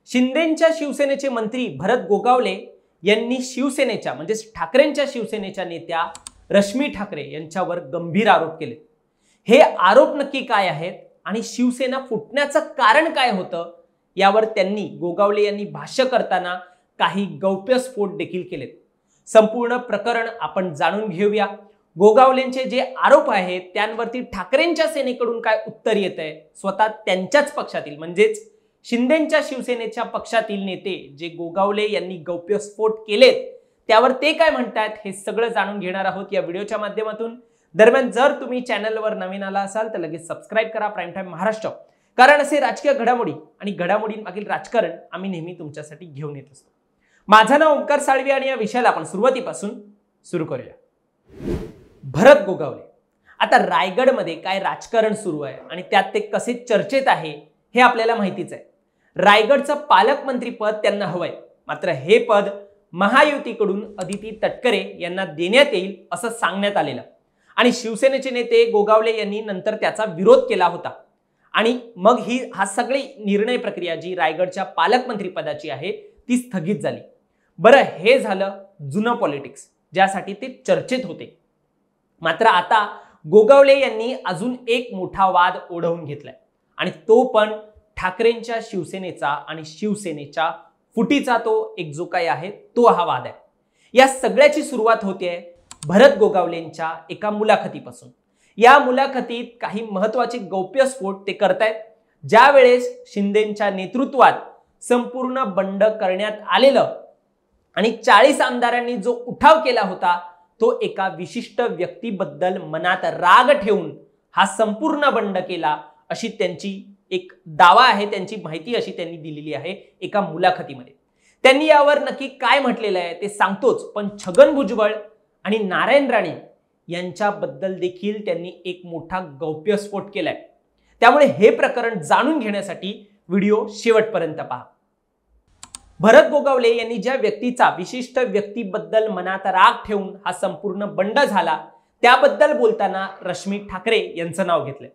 शिंदेंच्या शिवसेनेचे मंत्री भरत गोगावले यांनी शिवसेनेच्या म्हणजे ठाकरेंच्या शिवसेनेच्या नेत्या रश्मी ठाकरे यांच्यावर गंभीर आरोप केले। हे आरोप नक्की काय आहेत आणि शिवसेना फुटण्याचं कारण काय होतं यावर त्यांनी गोगावले यांनी भाष्य करताना काही गौप्यस्फोट देखील केलेत। संपूर्ण प्रकरण आपण जाणून घेऊया। गोगावलेंचे जे आरोप आहेत त्यांवरती ठाकरेंच्या सेनेकडून काय उत्तर येतंय, स्वतः त्यांच्याच पक्षातील म्हणजेच शिंदेंच्या शिवसेनेच्या पक्षातील नेते जे गोगावले यांनी गौप्यस्फोट केलेत त्यावर ते काय म्हणतात हे सगळं जाणून घेणार आहोत या व्हिडिओच्या माध्यमातून। दरम्यान जर तुम्ही चॅनलवर नवीन आला असाल तर लगेच सबस्क्राइब करा प्राईम टाइम महाराष्ट्र, कारण असे राजकीय घडामोडी आणि घडामोडींमागील राजकारण आम्ही नेहमी तुमच्यासाठी घेऊन येत असतो। माझं नाव ओमकार साळवी आणि या विषयाला आपण सुरुवातीपासून सुरू करूया। भरत गोगावले, आता रायगडमध्ये काय राजकारण सुरू आहे आणि त्यात ते कसे चर्चेत आहे हे आपल्याला माहितीच आहे। रायगडचं पालकमंत्री पद त्यांना हवंय, मात्र हे पद महायुतीकडून अदिती तटकरे यांना देण्यात येईल असं सांगण्यात आलेलं आणि शिवसेनेचे नेते गोगावले यांनी नंतर त्याचा विरोध केला होता आणि मग हा सगळी निर्णय प्रक्रिया जी रायगडच्या पालकमंत्री पदाची आहे ती स्थगित झाली। बरं, हे झालं जुनं पॉलिटिक्स ज्यासाठी ते चर्चेत होते। मात्र आता गोगावले यांनी अजून एक मोठा वाद ओढवून घेतलाय आणि तो पण ठाकरेंच्या शिवसेनेचा आणि शिवसेनेच्या फुटीचा तो एक जो काही आहे तो हा वाद आहे। या सगळ्याची सुरुवात होते भरत गोगावलेंच्या एका मुलाखतीपासून। या मुलाखतीत काही महत्त्वाचे गौप्यस्फोट ते करतायत, ज्या वेळेस शिंदेंच्या नेतृत्वात संपूर्ण बंड करण्यात आलेलं आणि 40 आमदारांनी जो उठाव केला होता तो एका विशिष्ट व्यक्तीबद्दल मनात राग ठेवून हा संपूर्ण बंड केला अशी त्यांची एक दावा आहे, त्यांची माहिती अशी त्यांनी दिलेली आहे एका मुलाखतीमध्ये। त्यांनी यावर नक्की काय म्हटलेलं आहे ते सांगतोच, पण छगन भुजबळ आणि नारायण राणे यांच्याबद्दल देखील त्यांनी एक मोठा गौप्यस्फोट केलाय। त्यामुळे हे प्रकरण जाणून घेण्यासाठी व्हिडिओ शेवटपर्यंत पहा। भरत गोगावले यांनी ज्या व्यक्तीचा विशिष्ट व्यक्तीबद्दल मनात राग ठेवून हा संपूर्ण बंड झाला त्याबद्दल बोलताना रश्मी ठाकरे यांचं नाव घेतलंय।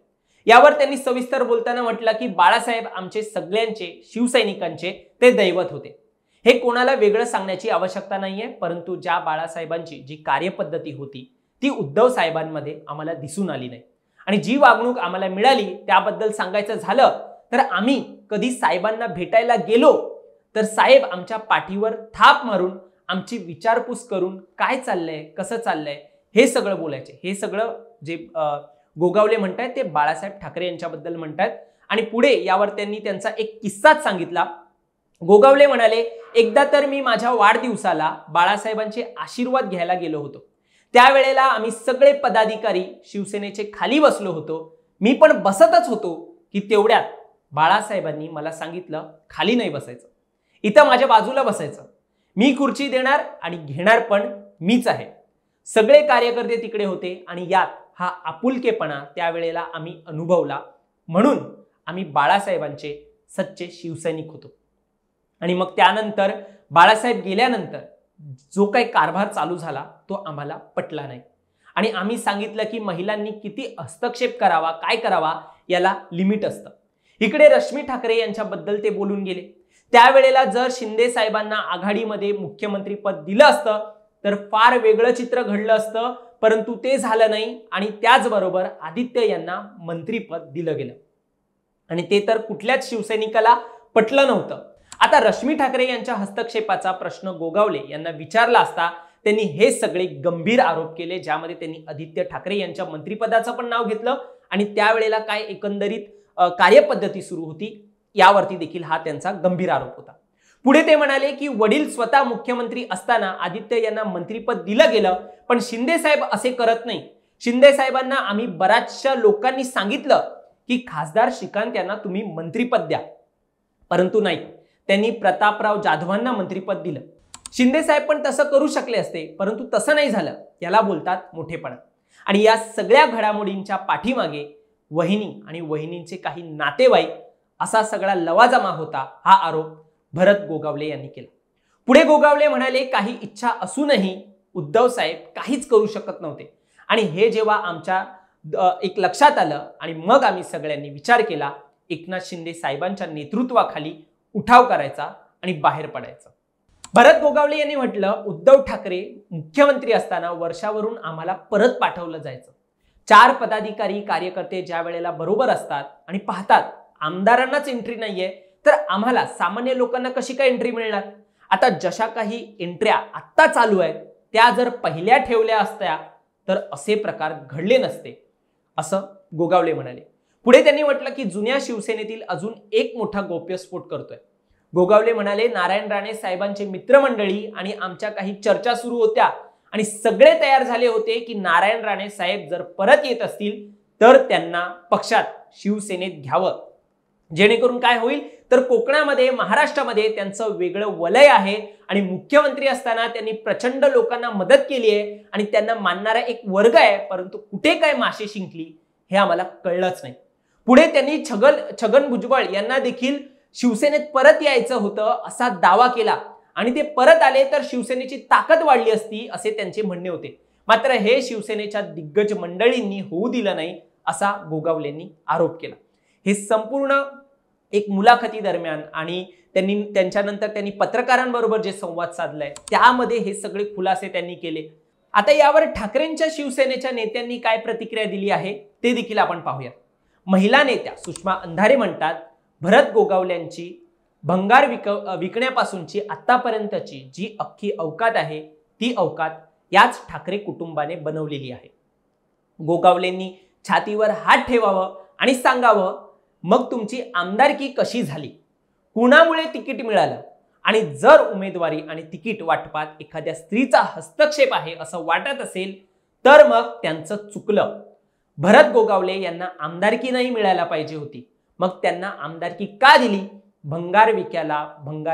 यावर त्यांनी सविस्तर बोलताना म्हटलं की बाळासाहेब आमचे सगळ्यांचे शिवसैनिकांचे ते दैवत होते। हे कोणाला वेगळं सांगण्याची आवश्यकता नाहीये, परंतु ज्या बाळासाहेबांची जी कार्यपद्धती होती ती उद्धव साहेबांमध्ये आम्हाला दिसून आली नाही आणि जी वागणूक आम्हाला मिळाली त्याबद्दल सांगायचं झालं तर आम्ही कधी साहेबांना भेटायला गेलो तर साहेब आमच्या पाठीवर थाप मारून आमची विचारपूस करून काय चाललंय कसं चाललंय हे सगळं बोलायचे। हे सगळं जे गोगावले म्हणतात ते बाळासाहेब ठाकरे यांच्याबद्दल म्हणतात आणि पुढे यावर त्यांनी त्यांचा एक किस्साच सांगितला। गोगावले म्हणाले, एकदा तर मी माझ्या वाढदिवसाला बाळासाहेबांचे आशीर्वाद घ्यायला गेलो होतो। त्यावेळेला आम्ही सगळे पदाधिकारी शिवसेनेचे खाली बसलो होतो, मी पण बसतच होतो की तेवढ्यात बाळासाहेबांनी मला सांगितलं खाली नाही बसायचं, इथं माझ्या बाजूला बसायचं, मी खुर्ची देणार आणि घेणार पण मीच आहे। सगळे कार्यकर्ते तिकडे होते आणि यात हा आपुलकेपणा त्यावेळेला आम्ही अनुभवला, म्हणून आम्ही बाळासाहेबांचे सच्चे शिवसैनिक होतो। आणि मग त्यानंतर बाळासाहेब गेल्यानंतर जो काही कारभार चालू झाला तो आम्हाला पटला नाही आणि आम्ही सांगितलं की महिलांनी किती हस्तक्षेप करावा, काय करावा याला लिमिट असतं। इकडे रश्मी ठाकरे यांच्याबद्दल ते बोलून गेले। त्यावेळेला जर शिंदे साहेबांना आघाडीमध्ये मुख्यमंत्री पद दिलं असतं तर फार वेगळं चित्र घडलं असतं, परंतु ते झालं नाही आणि त्याचबरोबर आदित्य यांना मंत्रीपद दिलं गेलं आणि ते तर कुठल्याच शिवसैनिकाला पटलं नव्हतं। आता रश्मी ठाकरे यांच्या हस्तक्षेपाचा प्रश्न गोगावले यांना विचारला असता त्यांनी हे सगळे गंभीर आरोप केले, ज्यामध्ये त्यांनी आदित्य ठाकरे यांच्या मंत्रिपदाचं पण नाव घेतलं आणि त्यावेळेला काय एकंदरीत कार्यपद्धती सुरू होती यावरती देखील हा त्यांचा गंभीर आरोप होता। पुढे ते म्हणाले की वडील स्वतः मुख्यमंत्री असताना आदित्य यांना मंत्रिपद दिलं गेलं, पण शिंदे साहेब असे करत नाही। शिंदे साहेबांना आम्ही बऱ्याचशा लोकांनी सांगितलं की खासदार श्रीकांत यांना तुम्ही मंत्रिपद द्या, परंतु नाही, त्यांनी प्रतापराव जाधवांना मंत्रिपद दिलं। शिंदे साहेब पण तसं करू शकले असते, परंतु तसं नाही झालं, याला बोलतात मोठेपणा। आणि या सगळ्या घडामोडींच्या पाठीमागे वहिनी आणि वहिनींचे काही नातेवाईक असा सगळा लवाजमा होता, हा आरोप भरत गोगावले यांनी केला। पुढे गोगावले म्हणाले, काही इच्छा असूनही उद्धव साहेब काहीच करू शकत नव्हते आणि हे जेव्हा आमच्या एक लक्षात आलं आणि मग आम्ही सगळ्यांनी विचार केला, एकनाथ शिंदे साहेबांच्या नेतृत्वाखाली उठाव करायचा आणि बाहेर पडायचं. भरत गोगावले यांनी म्हटलं, उद्धव ठाकरे मुख्यमंत्री असताना वर्षावरून आम्हाला परत पाठवलं जायचं. 4 पदाधिकारी कार्यकर्ते ज्या वेळेला बरोबर असतात आणि पाहतात आमदारांनाच एंट्री नाहीये, तर आम्हाला सामान्य लोकांना कशी काय एंट्री मिळणार? आता जशा काही एंट्र्या आत्ता चालू आहेत त्या जर पहिल्या ठेवल्या असत्या तर असे प्रकार घडले नसते, असं गोगावले म्हणाले. पुढे त्यांनी म्हटलं की जुन्या शिवसेनेतील अजून एक मोठा गौप्यस्फोट करतोय. गोगावले म्हणाले, नारायण राणे साहेबांचे मित्रमंडळी आणि आमच्या काही चर्चा सुरू होत्या आणि सगळे तयार झाले होते की नारायण राणे साहेब जर परत येत असतील तर त्यांना पक्षात शिवसेनेत घ्यावं, जेणेकरून काय होईल तर कोकणामध्ये महाराष्ट्रामध्ये त्यांचं वेगळं वलय आहे आणि मुख्यमंत्री असताना त्यांनी प्रचंड लोकांना मदत केली आहे आणि त्यांना मानणारा एक वर्ग आहे, परंतु कुठे काय माशी शिंकली हे आम्हाला कळलंच नाही. पुढे त्यांनी छगन भुजबळ यांना देखील शिवसेनेत परत यायचं होतं असा दावा केला आणि ते परत आले तर शिवसेनेची ताकद वाढली असती असे त्यांचे म्हणणे होते. मात्र हे शिवसेनेच्या दिग्गज मंडळींनी होऊ दिलं नाही असा गोगावलेंनी आरोप केला. हे संपूर्ण एक मुलाखती दरम्यान आणि त्यांच्यानंतर त्यांनी पत्रकारांबरोबर जे संवाद साधलाय त्यामध्ये हे सगळे खुलासे त्यांनी केले. आता यावर ठाकरेंच्या शिवसेनेच्या नेत्यांनी काय प्रतिक्रिया दिली आहे ते देखील आपण पाहूया. महिला नेत्या सुषमा अंधारे म्हणतात, भरत गोगावल्यांची भंगार विकण्यापासूनची आतापर्यंतची जी अख्खी अवकात आहे ती अवकात याच ठाकरे कुटुंबाने बनवलेली आहे. गोगावलेंनी छातीवर हात ठेवावं आणि सांगावं, मग तुमची आमदारकी कशी झाली, कुणामुळे तिकीट मिळालं आणि जर उमेदवारी आणि तिकीट वाटपात एखाद्या स्त्रीचा हस्तक्षेप आहे असं वाटत असेल तर मग त्यांचं चुकलं. भरत गोगावले यांना आमदारकी नाही मिळायला पाहिजे होती, मग त्यांना आमदारकी का दिली? भंगार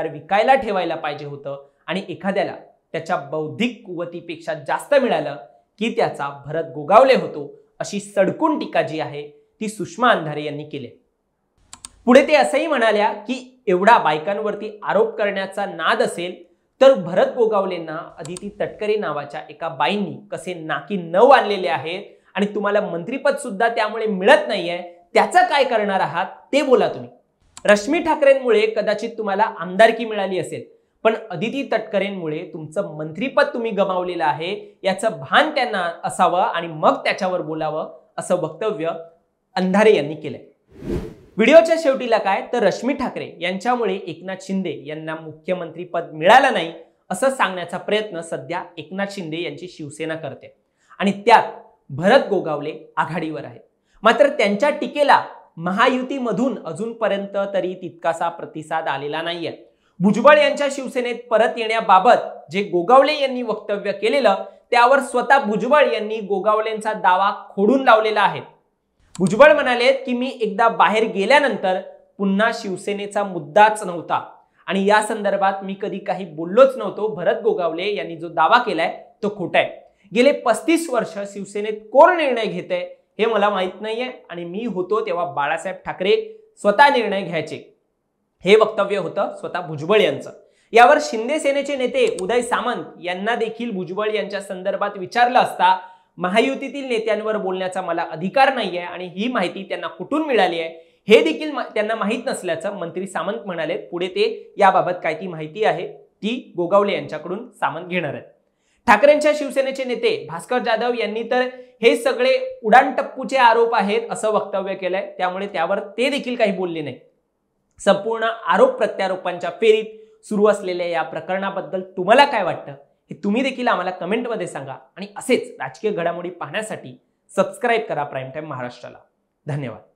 विकायला ठेवायला पाहिजे होतं आणि एखाद्याला त्याच्या बौद्धिक कुवतीपेक्षा जास्त मिळालं की त्याचा भरत गोगावले होतो, अशी सडकून टीका जी आहे ती सुषमा अंधारे यांनी केली. पुढे ते असंही म्हणाल्या की एवढा बायकांवरती आरोप करण्याचा नाद असेल तर भरत गोगावलेंना अदिती तटकरे नावाच्या एका बाईंनी कसे नाकी नऊ आणलेले आहेत आणि तुम्हाला मंत्रीपद सुद्धा त्यामुळे मिळत नाहीये, त्याचं काय करणार आहात ते बोला तुम्ही. रश्मी ठाकरेंमुळे कदाचित तुम्हाला आमदारकी मिळाली असेल, पण अदिती तटकरेंमुळे तुमचं मंत्रीपद तुम्ही गमावलेलं आहे याचं भान त्यांना असावं आणि मग त्याच्यावर बोलावं, असं वक्तव्य अंधारे यांनी केलंय. व्हिडिओच्या शेवटीला काय तर रश्मी ठाकरे यांच्यामुळे एकनाथ शिंदे यांना मुख्यमंत्री पद मिळालं नाही असं सांगण्याचा प्रयत्न सध्या एकनाथ शिंदे यांची शिवसेना करते आणि त्यात भरत गोगावले आघाडीवर आहेत. मात्र त्यांच्या टीकेला महायुतीमधून अजूनपर्यंत तरी तितकासा प्रतिसाद आलेला नाहीये. भुजबळ यांच्या शिवसेनेत परत येण्याबाबत जे गोगावले यांनी वक्तव्य केलेलं त्यावर स्वतः भुजबळ यांनी गोगावलेंचा दावा खोडून लावलेला आहे. भुजबळ म्हणालेत की मी एकदा बाहेर गेल्यानंतर पुन्हा शिवसेनेचा मुद्दाच नव्हता आणि या संदर्भात मी कधी काही बोललोच नव्हतो. भरत गोगावले यांनी जो दावा केलाय तो खोटा आहे. गेले 35 वर्ष शिवसेनेत कोण निर्णय घेते हे मला माहित नाहीये आणि मी होतो तेव्हा बाळासाहेब ठाकरे स्वतः निर्णय घ्यायचे, हे वक्तव्य होतं स्वतः भुजबळ यांचं. यावर शिंदे सेनेचे नेते उदय सामंत यांना देखील भुजबळ यांच्या संदर्भात विचारलं असता महायुतीतील नेत्यांवर बोलण्याचा मला अधिकार नाहीये आणि ही माहिती त्यांना कुठून मिळाली आहे हे देखील त्यांना माहित नसल्याचं मंत्री सामंत म्हणाले. पुढे ते याबाबत काय ती माहिती आहे ती गोगावले यांच्याकडून सामंत घेणार आहेत. ठाकरेंच्या शिवसेनेचे नेते भास्कर जाधव यांनी तर हे सगळे उडाणटप्पूचे आरोप आहेत असं वक्तव्य केलंय, त्यामुळे त्यावर ते देखील काही बोलले नाही. संपूर्ण आरोप प्रत्यारोपांच्या फेरीत सुरू असलेल्या या प्रकरणाबद्दल तुम्हाला काय वाटतं हे तुम्ही देखील आम्हाला कमेंटमध्ये सांगा आणि असेच राजकीय घडामोडी पाहण्यासाठी सबस्क्राईब करा प्राईम टाइम महाराष्ट्राला. धन्यवाद.